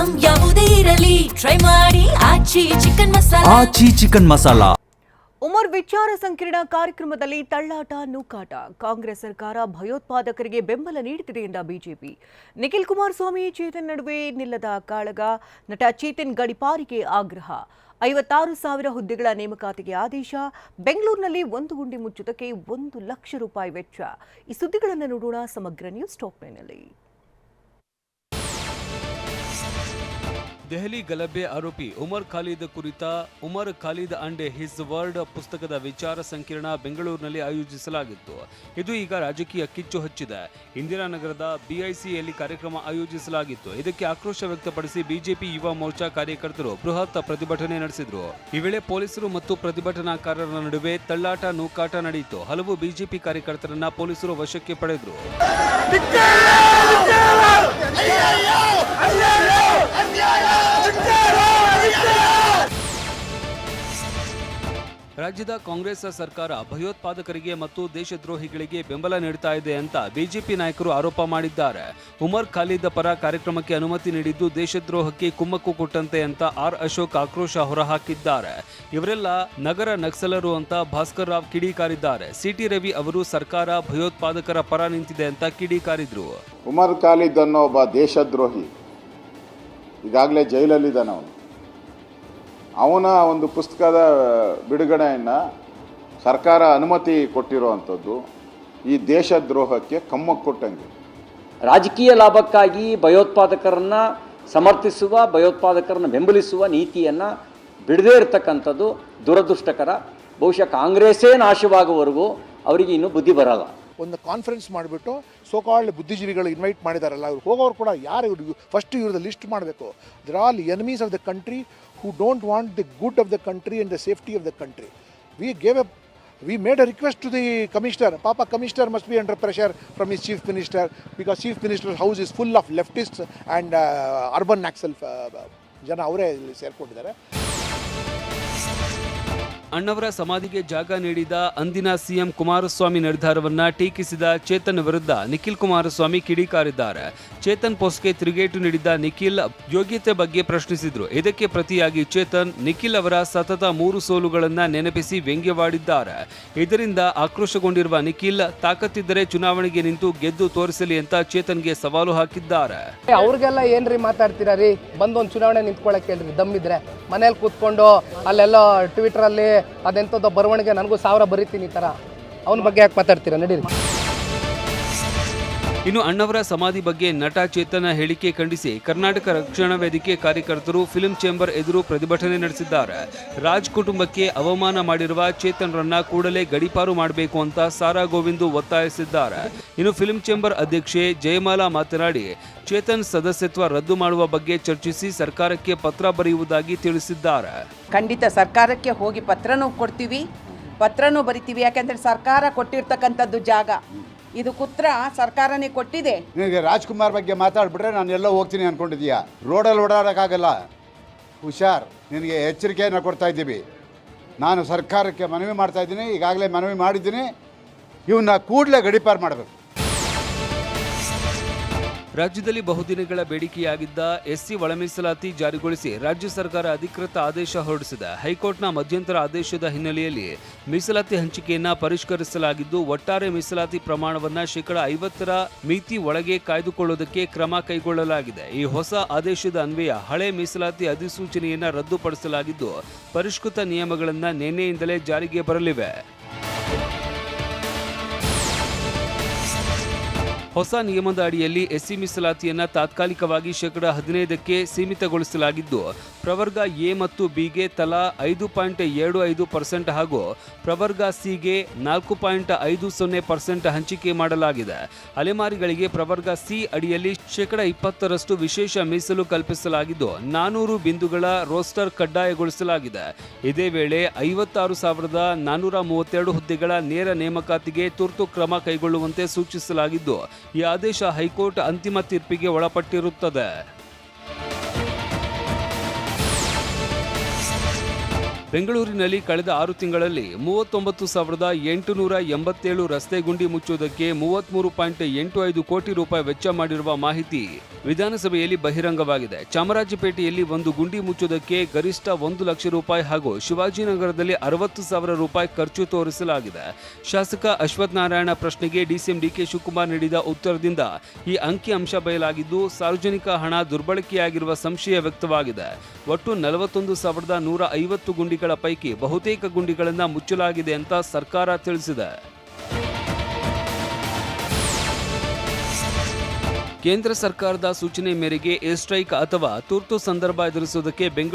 Item ಯಾವುದೇ ಇರಲಿ try ಮಾಡಿ ಆಚಿ ಚಿಕನ್ ಮಸಾಲಾ. ಉಮರ್ ವಿಚಾರ ಸಂಕಿರಣ ಕಾರ್ಯಕ್ರಮದಲ್ಲಿ ತಳ್ಳಾಟ ನೂಕಾಟ. ಕಾಂಗ್ರೆಸ್ ಸರ್ಕಾರ ಭಯೋತ್ಪಾದಕರಿಗೆ ಬೆಂಬಲ ನೀಡುತ್ತಿದೆ ಎಂದ ಬಿಜೆಪಿ. ನಿಖಿಲ್ ಕುಮಾರಸ್ವಾಮಿ ಚೇತನ್ ನಡುವೆ ನಿಲ್ಲದ ಕಾಳಗ. ನಟ ಚೇತನ್ ಗಡಿಪಾರಿಗೆ ಆಗ್ರಹ. 56,000 ಹುದ್ದೆಗಳ ನೇಮಕಾತಿಗೆ ಆದೇಶ. ಬೆಂಗಳೂರಿನಲ್ಲಿ ಒಂದು ಗುಂಡಿ ಮುಚ್ಚುವುದಕ್ಕೆ 1 ಲಕ್ಷ ರೂಪಾಯಿ ವೆಚ್ಚ. ಈ ಸುದ್ದಿಗಳನ್ನು ನೋಡೋಣ ಸಮಗ್ರ ನ್ಯೂಸ್ ಟಾಪ್ 9ನಲ್ಲಿ. ದೆಹಲಿ ಗಲಭೆ ಆರೋಪಿ ಉಮರ್ ಖಾಲಿದ್ ಕುರಿತ Umar Khalid and his world ಪುಸ್ತಕದ ವಿಚಾರ ಸಂಕಿರಣ ಬೆಂಗಳೂರಿನಲ್ಲಿ ಆಯೋಜಿಸಲಾಗಿತ್ತು. ಇದು ಈಗ ರಾಜಕೀಯ ಕಿಚ್ಚು ಹಚ್ಚಿದೆ. ಇಂದಿರಾನಗರದ ಬಿಐಸಿಯಲ್ಲಿ ಕಾರ್ಯಕ್ರಮ ಆಯೋಜಿಸಲಾಗಿತ್ತು. ಇದಕ್ಕೆ ಆಕ್ರೋಶ ವ್ಯಕ್ತಪಡಿಸಿ ಬಿಜೆಪಿ ಯುವ ಮೋರ್ಚಾ ಕಾರ್ಯಕರ್ತರು ಬೃಹತ್ ಪ್ರತಿಭಟನೆ ನಡೆಸಿದರು. ಈ ವೇಳೆ ಪೊಲೀಸರು ಮತ್ತು ಪ್ರತಿಭಟನಾಕಾರರ ನಡುವೆ ತಳ್ಳಾಟ ನೂಕಾಟ ನಡೆಯಿತು. ಹಲವು ಬಿಜೆಪಿ ಕಾರ್ಯಕರ್ತರನ್ನ ಪೊಲೀಸರು ವಶಕ್ಕೆ ಪಡೆದರು. ರಾಜ್ಯದ ಕಾಂಗ್ರೆಸ್ ಸರ್ಕಾರ ಭಯೋತ್ಪಾದಕರಿಗೆ ಮತ್ತು ದೇಶದ್ರೋಹಿಗಳಿಗೆ ಬೆಂಬಲ ನೀಡುತ್ತಾ ಇದೆ ಅಂತ ಬಿಜೆಪಿ ನಾಯಕರು ಆರೋಪ ಮಾಡಿದ್ದಾರೆ. ಉಮರ್ ಖಾಲಿದ್ ಪರ ಕಾರ್ಯಕ್ರಮಕ್ಕೆ ಅನುಮತಿ ನೀಡಿದ್ದು ದೇಶದ್ರೋಹಕ್ಕೆ ಕುಮ್ಮಕ್ಕು ಕೊಟ್ಟಂತೆ ಅಂತ ಆರ್ ಅಶೋಕ್ ಆಕ್ರೋಶ ಹೊರಹಾಕಿದ್ದಾರೆ. ಇವರೆಲ್ಲ ನಗರ ನಕ್ಸಲರು ಅಂತ ಭಾಸ್ಕರ್ ರಾವ್ ಕಿಡಿಕಾರಿದ್ದಾರೆ. ಸಿಟಿ ರವಿ ಅವರು ಸರ್ಕಾರ ಭಯೋತ್ಪಾದಕರ ಪರ ನಿಂತಿದೆ ಅಂತ ಕಿಡಿಕಾರಿದ್ರು. ಉಮರ್ ಖಾಲಿದ್ ಅನ್ನೋ ಒಬ್ಬ ದೇಶದ್ರೋಹಿ ಈಗಾಗಲೇ ಜೈಲಲ್ಲಿದ್ದಾನೆ. ಅವನ ಒಂದು ಪುಸ್ತಕದ ಬಿಡುಗಡೆಯನ್ನು ಸರ್ಕಾರ ಅನುಮತಿ ಕೊಟ್ಟಿರುವಂಥದ್ದು ಈ ದೇಶದ್ರೋಹಕ್ಕೆ ಕಮ್ಮಕ್ಕು ಕೊಟ್ಟಂಗೆ. ರಾಜಕೀಯ ಲಾಭಕ್ಕಾಗಿ ಭಯೋತ್ಪಾದಕರನ್ನು ಸಮರ್ಥಿಸುವ, ಭಯೋತ್ಪಾದಕರನ್ನು ಬೆಂಬಲಿಸುವ ನೀತಿಯನ್ನು ಬಿಡದೇ ಇರತಕ್ಕಂಥದ್ದು ದುರದೃಷ್ಟಕರ. ಬಹುಶಃ ಕಾಂಗ್ರೆಸ್ಸೇ ನಾಶವಾಗುವವರೆಗೂ ಅವರಿಗೆ ಇನ್ನೂ ಬುದ್ಧಿ ಬರಲ್ಲ. ಒಂದು ಕಾನ್ಫರೆನ್ಸ್ ಮಾಡಿಬಿಟ್ಟು ಸೋಕಾಲ್ಡ್ ಬುದ್ಧಿಜೀವಿಗಳು ಇನ್ವೈಟ್ ಮಾಡಿದಾರಲ್ಲ, ಅವ್ರು ಹೋಗೋರು ಕೂಡ ಯಾರು ಫಸ್ಟ್ ಇವ್ರದ್ದು ಲಿಸ್ಟ್ ಮಾಡಬೇಕು. They're all enemies of the country who don't want the good of the country and the safety of the country. We made a request to the commissioner. Papa, commissioner must be under pressure from his chief minister, because chief minister's house is full of leftists and urban naxal ಜನ ಅವರೇ ಇಲ್ಲಿ ಸೇರ್ಕೊಂಡಿದ್ದಾರೆ. ಅಣ್ಣವರ ಸಮಾಧಿಗೆ ಜಾಗ ನೀಡಿದ ಅಂದಿನ CM Kumaraswamy ನಿರ್ಧಾರವನ್ನ ಟೀಕಿಸಿದ ಚೇತನ್ ವಿರುದ್ಧ ನಿಖಿಲ್ ಕುಮಾರಸ್ವಾಮಿ ಕಿಡಿಕಾರಿದ್ದಾರೆ. ಚೇತನ್ ಪೋಸ್ಟ್ಗೆ ತಿರುಗೇಟು ನೀಡಿದ್ದ ನಿಖಿಲ್ ಯೋಗ್ಯತೆ ಬಗ್ಗೆ ಪ್ರಶ್ನಿಸಿದ್ರು. ಇದಕ್ಕೆ ಪ್ರತಿಯಾಗಿ ಚೇತನ್ ನಿಖಿಲ್ ಅವರ ಸತತ 3 ಸೋಲುಗಳನ್ನ ನೆನಪಿಸಿ ವ್ಯಂಗ್ಯವಾಡಿದ್ದಾರೆ. ಇದರಿಂದ ಆಕ್ರೋಶಗೊಂಡಿರುವ ನಿಖಿಲ್ ತಾಕತ್ತಿದ್ದರೆ ಚುನಾವಣೆಗೆ ನಿಂತು ಗೆದ್ದು ತೋರಿಸಲಿ ಅಂತ ಚೇತನ್ಗೆ ಸವಾಲು ಹಾಕಿದ್ದಾರೆ. ಅವ್ರಿಗೆಲ್ಲ ಏನ್ರಿ ಮಾತಾಡ್ತೀರಾ ರೀ, ಬಂದೊಂದು ಚುನಾವಣೆ ನಿಂತ್ಕೊಳ್ಳಕ್ಕೆ ಹೇಳ್ರಿ, ದಮ್ಮಿದ್ರೆ ಮನೇಲಿ ಕೂತ್ಕೊಂಡು ಅಲ್ಲೆಲ್ಲ ಟ್ವಿಟರ್ ಅಲ್ಲಿ ಅದೆಂತದ್ದು ಬರವಣಿಗೆ ನನಗೂ 1000 ಬರೀತೀನಿ ಈ ತರ, ಅವನ ಬಗ್ಗೆ ಯಾಕೆ ಮಾತಾಡ್ತೀರಾ, ನಡೀರಿ. ಇನ್ನು ಅಣ್ಣವರ ಸಮಾಧಿ ಬಗ್ಗೆ ನಟ ಚೇತನ ಹೇಳಿಕೆ ಖಂಡಿಸಿ ಕರ್ನಾಟಕ ರಕ್ಷಣಾ ವೇದಿಕೆ ಕಾರ್ಯಕರ್ತರು ಫಿಲ್ಮ್ ಚೇಂಬರ್ ಎದುರು ಪ್ರತಿಭಟನೆ ನಡೆಸಿದ್ದಾರೆ. ರಾಜ್ ಕುಟುಂಬಕ್ಕೆ ಅವಮಾನ ಮಾಡಿರುವ ಚೇತನ್ರನ್ನ ಕೂಡಲೇ ಗಡೀಪಾರು ಮಾಡಬೇಕು ಅಂತ ಸಾರಾ ಗೋವಿಂದು ಒತ್ತಾಯಿಸಿದ್ದಾರೆ. ಇನ್ನು ಫಿಲ್ಮ್ ಚೇಂಬರ್ ಅಧ್ಯಕ್ಷೆ ಜಯಮಾಲಾ ಮಾತನಾಡಿ ಚೇತನ್ ಸದಸ್ಯತ್ವ ರದ್ದು ಮಾಡುವ ಬಗ್ಗೆ ಚರ್ಚಿಸಿ ಸರ್ಕಾರಕ್ಕೆ ಪತ್ರ ಬರೆಯುವುದಾಗಿ ತಿಳಿಸಿದ್ದಾರೆ. ಖಂಡಿತ ಸರ್ಕಾರಕ್ಕೆ ಹೋಗಿ ಪತ್ರನೂ ಕೊಡ್ತೀವಿ, ಪತ್ರನೂ ಬರಿತೀವಿ. ಯಾಕೆಂದ್ರೆ ಸರ್ಕಾರ ಕೊಟ್ಟಿರ್ತಕ್ಕಂಥದ್ದು ಜಾಗ ಇದು ಕುತ್ರ ಸರ್ಕಾರನೇ ಕೊಟ್ಟಿದೆ. ನಿನಗೆ ರಾಜ್ಕುಮಾರ್ ಬಗ್ಗೆ ಮಾತಾಡ್ಬಿಟ್ರೆ ನಾನು ಎಲ್ಲೋ ಹೋಗ್ತೀನಿ ಅಂದ್ಕೊಂಡಿದ್ದೀಯಾ? ರೋಡಲ್ಲಿ ಓಡಾಡೋಕ್ಕಾಗಲ್ಲ, ಹುಷಾರ್. ನಿನಗೆ ಎಚ್ಚರಿಕೆಯನ್ನು ಕೊಡ್ತಾ ಇದ್ದೀವಿ. ನಾನು ಸರ್ಕಾರಕ್ಕೆ ಮನವಿ ಮಾಡ್ತಾ ಇದ್ದೀನಿ, ಈಗಾಗಲೇ ಮನವಿ ಮಾಡಿದ್ದೀನಿ. ಇವನ್ನ ಕೂಡಲೇ ಗಡೀಪಾರು ಮಾಡಬೇಕು. ರಾಜ್ಯದಲ್ಲಿ ಬಹುದಿನಗಳ ಬೇಡಿಕೆಯಾಗಿದ್ದ ಎಸ್ಸಿ ಒಳ ಮೀಸಲಾತಿ ಜಾರಿಗೊಳಿಸಿ ರಾಜ್ಯ ಸರ್ಕಾರ ಅಧಿಕೃತ ಆದೇಶ ಹೊರಡಿಸಿದೆ. ಹೈಕೋರ್ಟ್ನ ಮಧ್ಯಂತರ ಆದೇಶದ ಹಿನ್ನೆಲೆಯಲ್ಲಿ ಮೀಸಲಾತಿ ಹಂಚಿಕೆಯನ್ನ ಪರಿಷ್ಕರಿಸಲಾಗಿದ್ದು, ಒಟ್ಟಾರೆ ಮೀಸಲಾತಿ ಪ್ರಮಾಣವನ್ನ 50% ಮಿತಿ ಒಳಗೆ ಕಾಯ್ದುಕೊಳ್ಳುವುದಕ್ಕೆ ಕ್ರಮ ಕೈಗೊಳ್ಳಲಾಗಿದೆ. ಈ ಹೊಸ ಆದೇಶದ ಅನ್ವಯ ಹಳೆ ಮೀಸಲಾತಿ ಅಧಿಸೂಚನೆಯನ್ನ ರದ್ದುಪಡಿಸಲಾಗಿದ್ದು, ಪರಿಷ್ಕೃತ ನಿಯಮಗಳನ್ನ ನಿನ್ನೆಯಿಂದಲೇ ಜಾರಿಗೆ ಬರಲಿವೆ. ಹೊಸ ನಿಯಮದ ಅಡಿಯಲ್ಲಿ ಎಸ್ಸಿ ಮೀಸಲಾತಿಯನ್ನು ತಾತ್ಕಾಲಿಕವಾಗಿ 15%ಕ್ಕೆ ಸೀಮಿತಗೊಳಿಸಲಾಗಿದ್ದು, ಪ್ರವರ್ಗ ಎ ಮತ್ತು ಬಿಗೆ ತಲಾ 5.75% ಹಾಗೂ ಪ್ರವರ್ಗ ಸಿಗೆ 4.50% ಹಂಚಿಕೆ ಮಾಡಲಾಗಿದೆ. ಅಲೆಮಾರಿಗಳಿಗೆ ಪ್ರವರ್ಗ ಸಿ ಅಡಿಯಲ್ಲಿ 20% ವಿಶೇಷ ಮೀಸಲು ಕಲ್ಪಿಸಲಾಗಿದ್ದು, 400 ಬಿಂದುಗಳ ರೋಸ್ಟರ್ ಕಡ್ಡಾಯಗೊಳಿಸಲಾಗಿದೆ. ಇದೇ ವೇಳೆ 56,432 ಹುದ್ದೆಗಳ ನೇರ ನೇಮಕಾತಿಗೆ ತುರ್ತು ಕ್ರಮ ಕೈಗೊಳ್ಳುವಂತೆ ಸೂಚಿಸಲಾಗಿದ್ದು, ಈ ಆದೇಶ ಹೈಕೋರ್ಟ್ ಅಂತಿಮ ತೀರ್ಪಿಗೆ ಒಳಪಟ್ಟಿರುತ್ತದೆ. ಬೆಂಗಳೂರಿನಲ್ಲಿ ಕಳೆದ 6 ತಿಂಗಳಲ್ಲಿ 39,887 ರಸ್ತೆ ಗುಂಡಿ ಮುಚ್ಚುವುದಕ್ಕೆ 33.85 ಕೋಟಿ ರೂಪಾಯಿ ವೆಚ್ಚ ಮಾಡಿರುವ ಮಾಹಿತಿ ವಿಧಾನಸಭೆಯಲ್ಲಿ ಬಹಿರಂಗವಾಗಿದೆ. ಚಾಮರಾಜಪೇಟೆಯಲ್ಲಿ ಒಂದು ಗುಂಡಿ ಮುಚ್ಚುವುದಕ್ಕೆ ಗರಿಷ್ಠ 1 ಲಕ್ಷ ರೂಪಾಯಿ ಹಾಗೂ ಶಿವಾಜಿನಗರದಲ್ಲಿ 60,000 ರೂಪಾಯಿ ಖರ್ಚು ತೋರಿಸಲಾಗಿದೆ. ಶಾಸಕ ಅಶ್ವಥ್ ನಾರಾಯಣ ಪ್ರಶ್ನೆಗೆ ಡಿಸಿಎಂ ಡಿಕೆ ಶಿವಕುಮಾರ್ ನೀಡಿದ ಉತ್ತರದಿಂದ ಈ ಅಂಕಿ ಅಂಶ ಬಯಲಾಗಿದ್ದು, ಸಾರ್ವಜನಿಕ ಹಣ ದುರ್ಬಳಕೆಯಾಗಿರುವ ಸಂಶಯ ವ್ಯಕ್ತವಾಗಿದೆ. ಒಟ್ಟು 41,150 ಗುಂಡಿಗಳ ಪೈಕಿ ಬಹುತೇಕ ಗುಂಡಿಗಳನ್ನು ಮುಚ್ಚಲಾಗಿದೆ ಅಂತ ಸರ್ಕಾರ ತಿಳಿಸಿದೆ. ಕೇಂದ್ರ ಸರ್ಕಾರದ ಸೂಚನೆ ಮೇರೆಗೆ ಏರ್ ಸ್ಟ್ರೈಕ್ ಅಥವಾ ತುರ್ತು ಸಂದರ್ಭ ಎದುರಿಸುವುದಕ್ಕೆ ಬೆಂಗಳೂರು